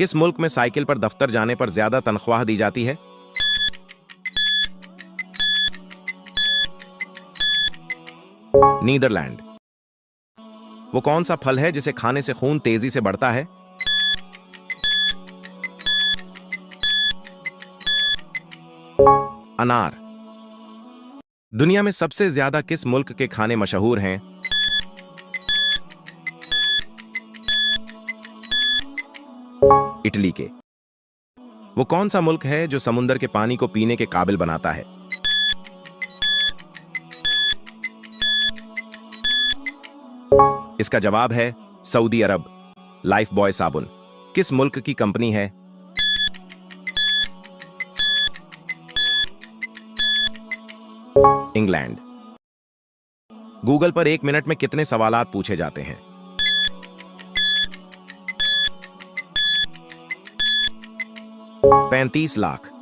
किस मुल्क में साइकिल पर दफ्तर जाने पर ज्यादा तनख्वाह दी जाती है? नीदरलैंड। वो कौन सा फल है जिसे खाने से खून तेजी से बढ़ता है? अनार। दुनिया में सबसे ज्यादा किस मुल्क के खाने मशहूर हैं? इटली के। वो कौन सा मुल्क है जो समुद्र के पानी को पीने के काबिल बनाता है? इसका जवाब है सऊदी अरब। लाइफ बॉय साबुन किस मुल्क की कंपनी है? इंग्लैंड। गूगल पर 1 मिनट में कितने सवालात पूछे जाते हैं? 35 लाख।